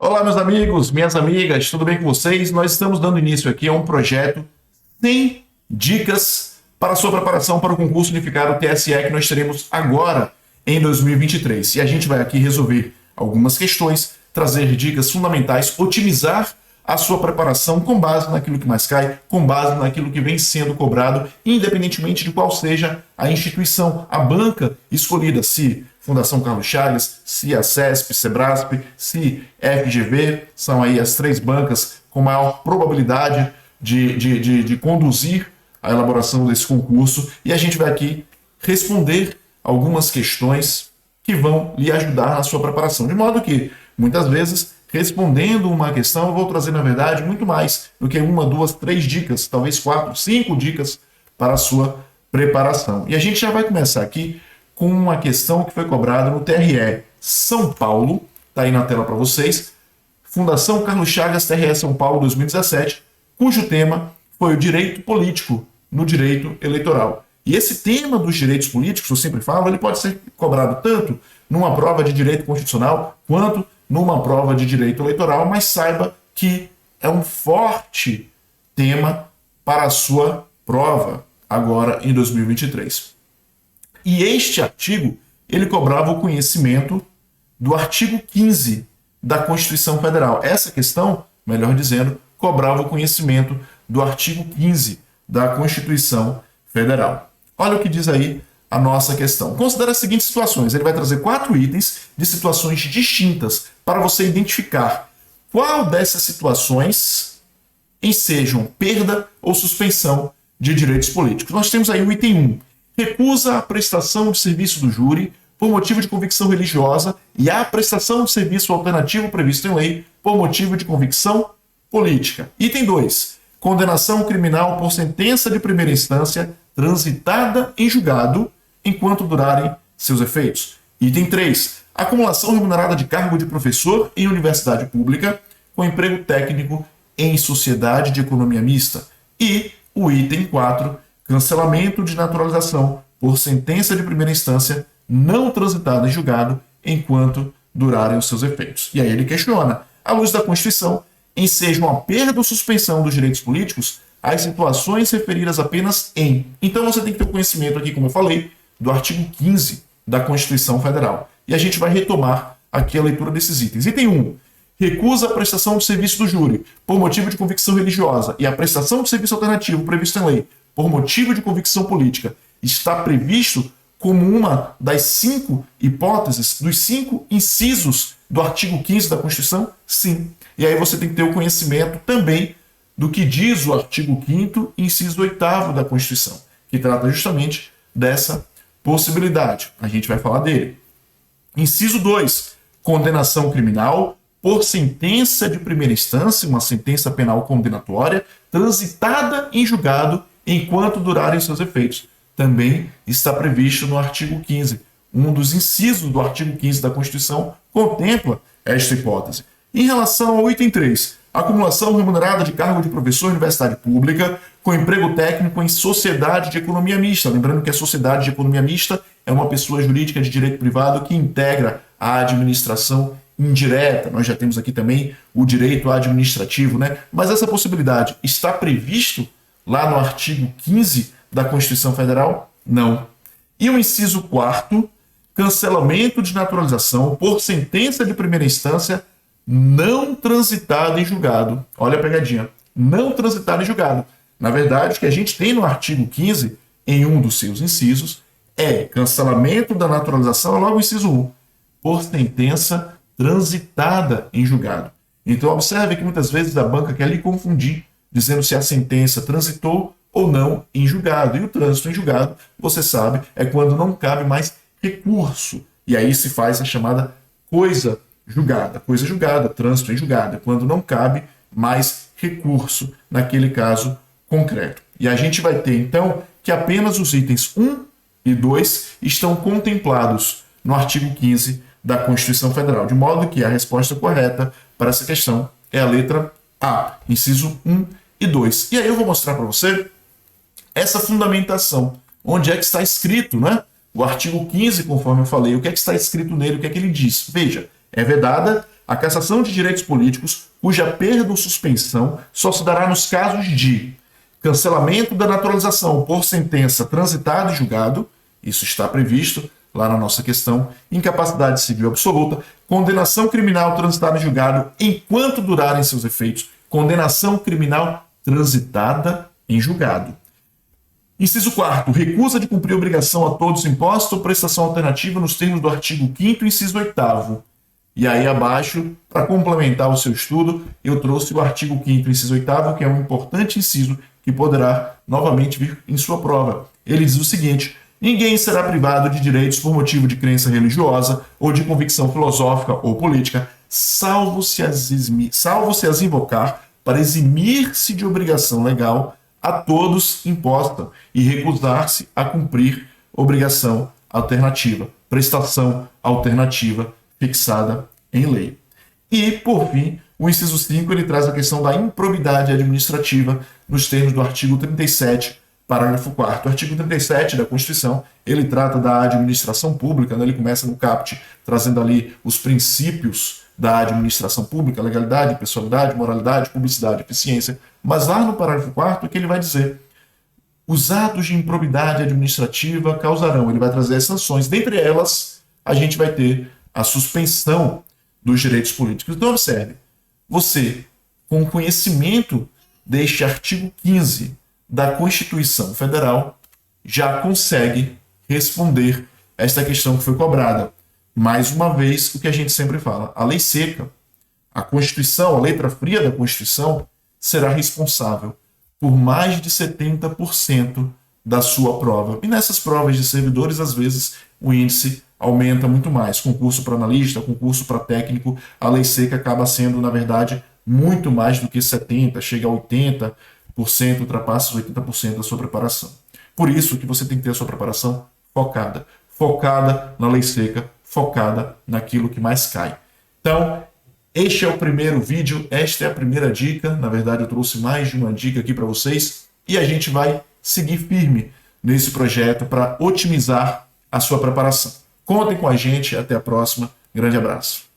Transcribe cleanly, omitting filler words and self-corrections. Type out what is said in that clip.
Olá, meus amigos, minhas amigas, tudo bem com vocês? Nós estamos dando início aqui a um projeto 100 dicas para a sua preparação para o concurso unificado TSE que nós teremos agora em 2023. E a gente vai aqui resolver algumas questões, trazer dicas fundamentais, otimizar a sua preparação com base naquilo que mais cai, com base naquilo que vem sendo cobrado, independentemente de qual seja a instituição, a banca escolhida, se Fundação Carlos Chagas, se a CESP, Sebrasp, se FGV, são aí as três bancas com maior probabilidade de conduzir a elaboração desse concurso, e a gente vai aqui responder algumas questões que vão lhe ajudar na sua preparação, de modo que, muitas vezes, respondendo uma questão, eu vou trazer, na verdade, muito mais do que uma, duas, três dicas, talvez 4, 5 dicas para a sua preparação. E a gente já vai começar aqui com uma questão que foi cobrada no TRE São Paulo, está aí na tela para vocês, Fundação Carlos Chagas, TRE São Paulo 2017, cujo tema foi o direito político no direito eleitoral. E esse tema dos direitos políticos, eu sempre falo, ele pode ser cobrado tanto numa prova de direito constitucional quanto numa prova de direito eleitoral, mas saiba que é um forte tema para a sua prova agora em 2023. E este artigo, ele cobrava o conhecimento do artigo 15 da Constituição Federal. Essa questão, melhor dizendo, cobrava o conhecimento do artigo 15 da Constituição Federal. Olha o que diz aí a nossa questão. Considere as seguintes situações. Ele vai trazer 4 itens de situações distintas para você identificar qual dessas situações ensejam perda ou suspensão de direitos políticos. Nós temos aí o item 1. Recusa a prestação de serviço do júri por motivo de convicção religiosa e a prestação de serviço alternativo previsto em lei por motivo de convicção política. Item 2. Condenação criminal por sentença de primeira instância transitada em julgado enquanto durarem seus efeitos. Item 3. Acumulação remunerada de cargo de professor em universidade pública com emprego técnico em sociedade de economia mista. E o item 4. Cancelamento de naturalização por sentença de primeira instância não transitada em julgado enquanto durarem os seus efeitos. E aí ele questiona, à luz da Constituição, ensejam a perda ou suspensão dos direitos políticos as situações referidas apenas em. Então você tem que ter o conhecimento aqui, como eu falei, do artigo 15 da Constituição Federal. E a gente vai retomar aqui a leitura desses itens. Item 1. Recusa a prestação de serviço do júri por motivo de convicção religiosa e a prestação de serviço alternativo previsto em lei por motivo de convicção política está previsto como uma das 5 hipóteses, dos 5 incisos do artigo 15 da Constituição? Sim. E aí você tem que ter o conhecimento também do que diz o artigo 5º, inciso 8º da Constituição, que trata justamente dessa possibilidade. A gente vai falar dele. Inciso 2. Condenação criminal por sentença de primeira instância, uma sentença penal condenatória, transitada em julgado enquanto durarem seus efeitos. Também está previsto no artigo 15. Um dos incisos do artigo 15 da Constituição contempla esta hipótese. Em relação ao item 3, acumulação remunerada de cargo de professor em universidade pública com emprego técnico em sociedade de economia mista. Lembrando que a sociedade de economia mista é uma pessoa jurídica de direito privado que integra a administração indireta. Nós já temos aqui também o direito administrativo, né? Mas essa possibilidade está previsto lá no artigo 15 da Constituição Federal? Não. E o inciso 4º, cancelamento de naturalização por sentença de primeira instância não transitada em julgado. Olha a pegadinha. Não transitada em julgado. Na verdade, o que a gente tem no artigo 15, em um dos seus incisos, é cancelamento da naturalização, logo o inciso 1, por sentença transitada em julgado. Então, observe que muitas vezes a banca quer lhe confundir, dizendo se a sentença transitou ou não em julgado. E o trânsito em julgado, você sabe, é quando não cabe mais recurso. E aí se faz a chamada coisa julgada. Coisa julgada, trânsito em julgado, é quando não cabe mais recurso naquele caso concreto. E a gente vai ter, então, que apenas os itens 1 e 2 estão contemplados no artigo 15 da Constituição Federal, de modo que a resposta correta para essa questão é a letra A, inciso 1 e 2. E aí eu vou mostrar para você essa fundamentação. Onde é que está escrito, né? O artigo 15, conforme eu falei, o que é que está escrito nele, o que é que ele diz? Veja, é vedada A cassação de direitos políticos, cuja perda ou suspensão só se dará nos casos de cancelamento da naturalização por sentença transitada e julgado, isso está previsto lá na nossa questão, incapacidade civil absoluta, condenação criminal transitada e julgado enquanto durarem seus efeitos, condenação criminal transitada em julgado. Inciso 4º, recusa de cumprir obrigação a todos impostos ou prestação alternativa nos termos do artigo 5º, inciso 8º. E aí abaixo, para complementar o seu estudo, eu trouxe o artigo 5º, inciso 8º, que é um importante inciso que poderá novamente vir em sua prova. Ele diz o seguinte: ninguém será privado de direitos por motivo de crença religiosa ou de convicção filosófica ou política, salvo se as invocar para eximir-se de obrigação legal a todos imposta e recusar-se a cumprir obrigação alternativa, prestação alternativa fixada em lei. E, por fim, o inciso 5 ele traz a questão da improbidade administrativa nos termos do artigo 37, parágrafo 4º. O artigo 37 da Constituição, ele trata da administração pública, né? Ele começa no caput, trazendo ali os princípios da administração pública, legalidade, pessoalidade, moralidade, publicidade, eficiência. Mas lá no parágrafo 4º é que ele vai dizer: os atos de improbidade administrativa causarão, ele vai trazer as sanções, dentre elas a gente vai ter a suspensão dos direitos políticos. Então observe, você, com conhecimento deste artigo 15 da Constituição Federal, já consegue responder esta questão que foi cobrada. Mais uma vez, o que a gente sempre fala, a lei seca, a Constituição, a letra fria da Constituição, será responsável por mais de 70% da sua prova. E nessas provas de servidores, às vezes, o índice aumenta muito mais. Concurso para analista, concurso para técnico, a lei seca acaba sendo, na verdade, muito mais do que 70%, chega a 80%, ultrapassa os 80% da sua preparação. Por isso que você tem que ter a sua preparação focada. Focada na lei seca, focada naquilo que mais cai. Então, este é o primeiro vídeo, esta é a primeira dica. Na verdade, eu trouxe mais de uma dica aqui para vocês e a gente vai seguir firme nesse projeto para otimizar a sua preparação. Contem com a gente, até a próxima. Grande abraço.